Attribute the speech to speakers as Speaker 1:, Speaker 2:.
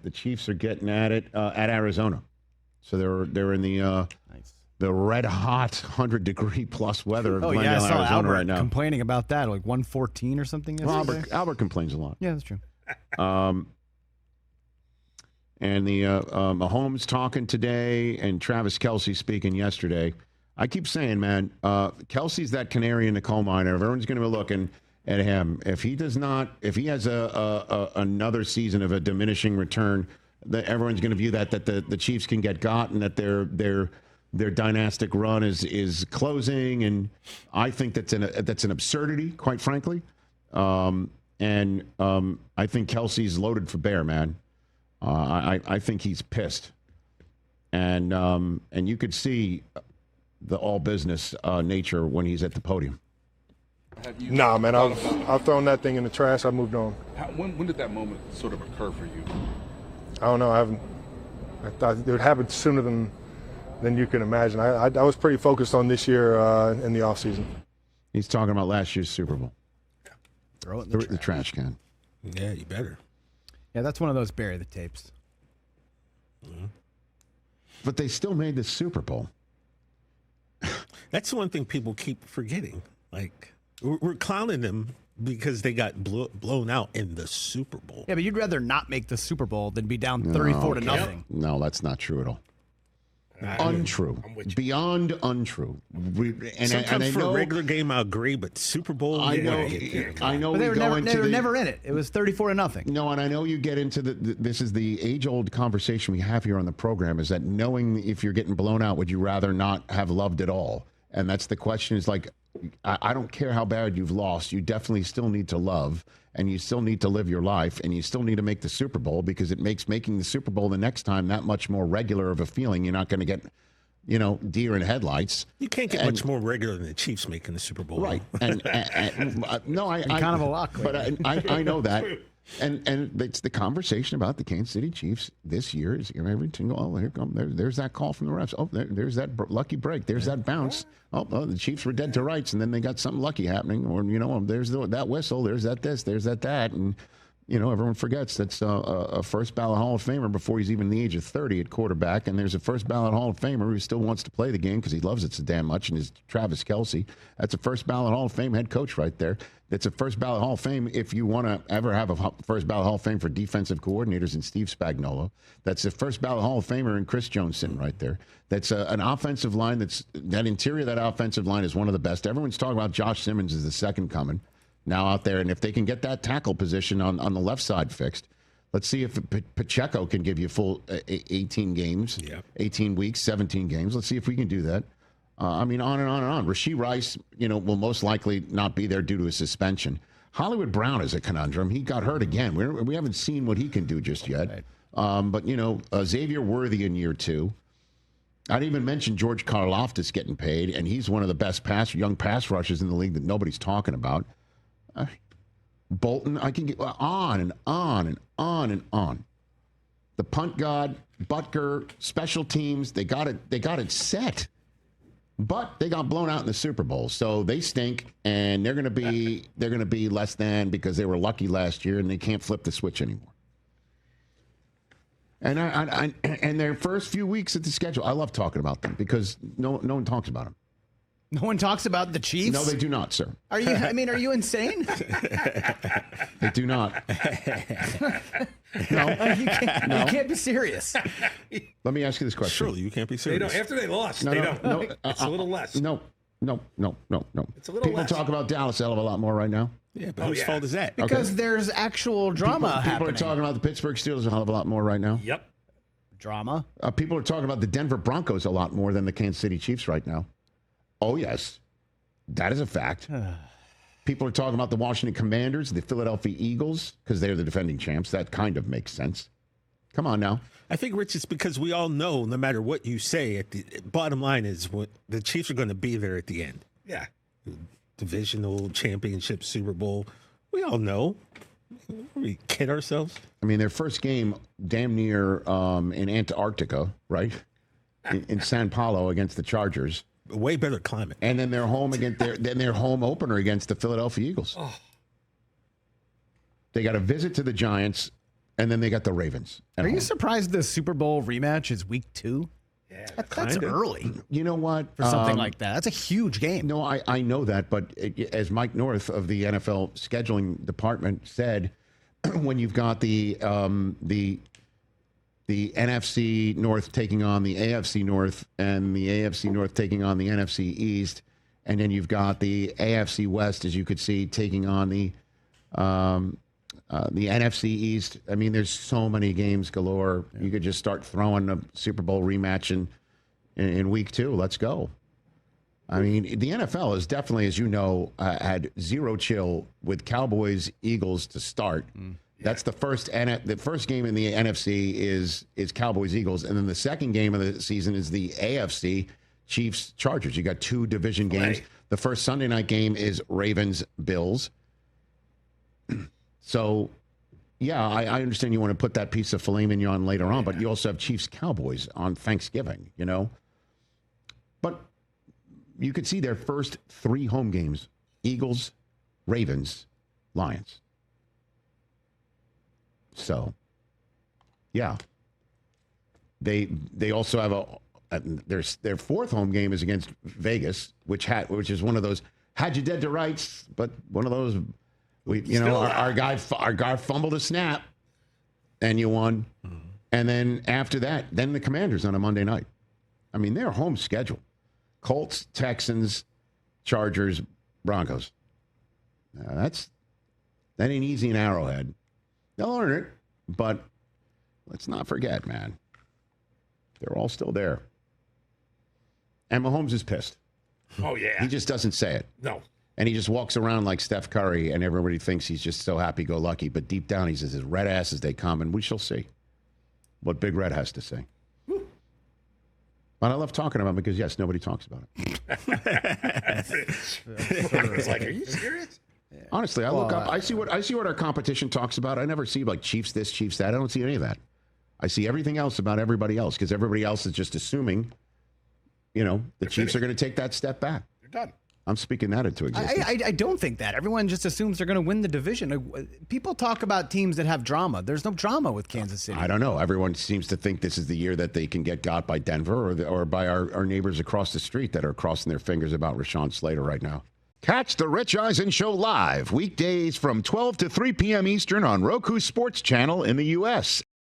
Speaker 1: the Chiefs are getting at it at Arizona. So they're in the red hot 100-degree plus weather of Glendale,
Speaker 2: I saw
Speaker 1: Arizona
Speaker 2: Albert
Speaker 1: right now.
Speaker 2: complaining about that, like 114 or something yesterday.
Speaker 1: Well, Albert complains a lot.
Speaker 2: Yeah, that's true.
Speaker 1: And the Mahomes talking today and Travis Kelce speaking yesterday. I keep saying, man, Kelce's that canary in the coal mine. Everyone's going to be looking at him. If he has another season of a diminishing return, everyone's going to view that the Chiefs can get got and that their dynastic run is closing. And I think that's an absurdity, quite frankly. I think Kelce's loaded for bear, man. I think he's pissed, and you could see the all business nature when he's at the podium.
Speaker 3: Nah, man, I've thrown that thing in the trash. I moved on.
Speaker 4: When did that moment sort of occur for you?
Speaker 3: I don't know. I thought it would happen sooner than you can imagine. I was pretty focused on this year in the offseason.
Speaker 1: He's talking about last year's Super Bowl.
Speaker 2: Throw it in
Speaker 1: the trash can.
Speaker 5: Yeah, you better.
Speaker 2: Yeah, that's one of those bury the tapes.
Speaker 5: Mm-hmm.
Speaker 1: But they still made the Super Bowl.
Speaker 5: That's one thing people keep forgetting. Like, we're clowning them because they got blown out in the Super Bowl.
Speaker 2: Yeah, but you'd rather not make the Super Bowl than be down 34 to nothing.
Speaker 1: No, that's not true at all. Untrue. Beyond untrue.
Speaker 5: Sometimes for a regular game, I agree, but Super Bowl,
Speaker 1: I know.
Speaker 2: But they were never in it. It was 34 to nothing.
Speaker 1: No, and I know you get into this is the age-old conversation we have here on the program, is that knowing if you're getting blown out, would you rather not have loved at all? And that's the question, is like, I don't care how bad you've lost. You definitely still need to love, and you still need to live your life, and you still need to make the Super Bowl, because it makes making the Super Bowl the next time that much more regular of a feeling. You're not going to get, deer in headlights.
Speaker 5: You can't get much more regular than the Chiefs making the Super Bowl.
Speaker 1: Right. And no, I
Speaker 2: kind of a lot.
Speaker 1: But I know that. And it's the conversation about the Kansas City Chiefs this year is every single, there's that call from the refs. Oh, there's that lucky break. There's that bounce. Oh, the Chiefs were dead to rights, and then they got something lucky happening. Or, there's that whistle, there's that this, there's that. And, everyone forgets that's a first ballot Hall of Famer before he's even the age of 30 at quarterback. And there's a first ballot Hall of Famer who still wants to play the game because he loves it so damn much, and is Travis Kelce. That's a first ballot Hall of Fame head coach right there. That's a first ballot Hall of Fame if you want to ever have a first ballot Hall of Fame for defensive coordinators in Steve Spagnuolo. That's a first ballot Hall of Famer in Chris Jones sitting right there. That's an offensive line that interior of that offensive line is one of the best. Everyone's talking about Josh Simmons as the second coming now out there. And if they can get that tackle position on the left side fixed, let's see if Pacheco can give you full 18 games, 18 weeks, 17 games. Let's see if we can do that. On and on and on. Rashee Rice, will most likely not be there due to a suspension. Hollywood Brown is a conundrum. He got hurt again. We haven't seen what he can do just yet. Right. But Xavier Worthy in year 2. I didn't even mention George Karlaftis getting paid, and he's one of the best young pass rushers in the league that nobody's talking about. Bolton, I can get on and on and on and on. The punt god, Butker, special teams, they got it set. But they got blown out in the Super Bowl, so they stink, and they're going to be less than because they were lucky last year, and they can't flip the switch anymore. And and their first few weeks at the schedule, I love talking about them because no one talks about them.
Speaker 2: No one talks about the Chiefs?
Speaker 1: No, they do not, sir.
Speaker 2: Are you insane?
Speaker 1: They do not. No.
Speaker 2: You can't be serious.
Speaker 1: Let me ask you this question.
Speaker 5: Surely you can't be serious.
Speaker 4: After they lost,
Speaker 1: No,
Speaker 4: it's a little less.
Speaker 1: No.
Speaker 4: It's a little
Speaker 1: People
Speaker 4: less.
Speaker 1: talk about Dallas a hell of a lot more right now.
Speaker 5: Yeah, but whose fault is that?
Speaker 2: Because there's actual drama
Speaker 1: People
Speaker 2: happening.
Speaker 1: are talking about the Pittsburgh Steelers a hell of a lot more right now.
Speaker 4: Yep.
Speaker 2: Drama?
Speaker 1: People are talking about the Denver Broncos a lot more than the Kansas City Chiefs right now. Oh, yes. That is a fact. People are talking about the Washington Commanders, the Philadelphia Eagles, because they're the defending champs. That kind of makes sense. Come on now.
Speaker 5: I think, Rich, it's because we all know no matter what you say, at the bottom line is what the Chiefs are going to be there at the end.
Speaker 4: Yeah.
Speaker 5: Divisional championship, Super Bowl. We all know. We kid ourselves.
Speaker 1: I mean, their first game damn near in Antarctica, right? In San Paulo against the Chargers.
Speaker 5: Way better climate.
Speaker 1: And then they're home against their home opener against the Philadelphia Eagles. Oh. They got a visit to the Giants and then they got the Ravens.
Speaker 2: Are you surprised the Super Bowl rematch is week 2?
Speaker 4: Yeah,
Speaker 2: That's early
Speaker 1: You know what?
Speaker 2: for something like that. That's a huge game.
Speaker 1: No, I know that, but as Mike North of the NFL scheduling department said, when you've got the NFC North taking on the AFC North and the AFC North taking on the NFC East, and then you've got the AFC West, as you could see, taking on the NFC East. I mean, there's so many games galore. Yeah. You could just start throwing a Super Bowl rematch in week 2. Let's go. I mean, the NFL is definitely, as you know, had zero chill with Cowboys Eagles to start. Yeah. That's the first game in the NFC is Cowboys Eagles, and then the second game of the season is the AFC Chiefs Chargers. You got 2 division games. Right. The first Sunday night game is Ravens Bills. So, yeah, I understand you want to put that piece of filet mignon later on, but you also have Chiefs Cowboys on Thanksgiving, you know. But you could see their first 3 home games: Eagles, Ravens, Lions. So, yeah, they also have their 4th home game is against Vegas, which is one of those had you dead to rights, but one of those our guy fumbled a snap, and you won, and then after that, then the Commanders on a Monday night. I mean, their home schedule: Colts, Texans, Chargers, Broncos. That ain't easy in Arrowhead. They'll earn it, but let's not forget, man. They're all still there. And Mahomes is pissed.
Speaker 4: Oh, yeah.
Speaker 1: He just doesn't say it.
Speaker 4: No.
Speaker 1: And he just walks around like Steph Curry, and everybody thinks he's just so happy-go-lucky. But deep down, he's as red ass as they come, and we shall see what Big Red has to say. Woo. But I love talking about him because, yes, nobody talks about it.
Speaker 4: I was like, are you serious?
Speaker 1: Yeah. Honestly, I look up. I see what our competition talks about. I never see like Chiefs this, Chiefs that. I don't see any of that. I see everything else about everybody else because everybody else is just assuming, the Chiefs are going to take that step back.
Speaker 4: They're done.
Speaker 1: I'm speaking that into existence.
Speaker 2: I don't think that. Everyone just assumes they're going to win the division. People talk about teams that have drama. There's no drama with Kansas City.
Speaker 1: I don't know. Everyone seems to think this is the year that they can get got by Denver or by our neighbors across the street that are crossing their fingers about Rashawn Slater right now. Catch the Rich Eisen Show live weekdays from 12 to 3 p.m. Eastern on Roku Sports Channel in the U.S.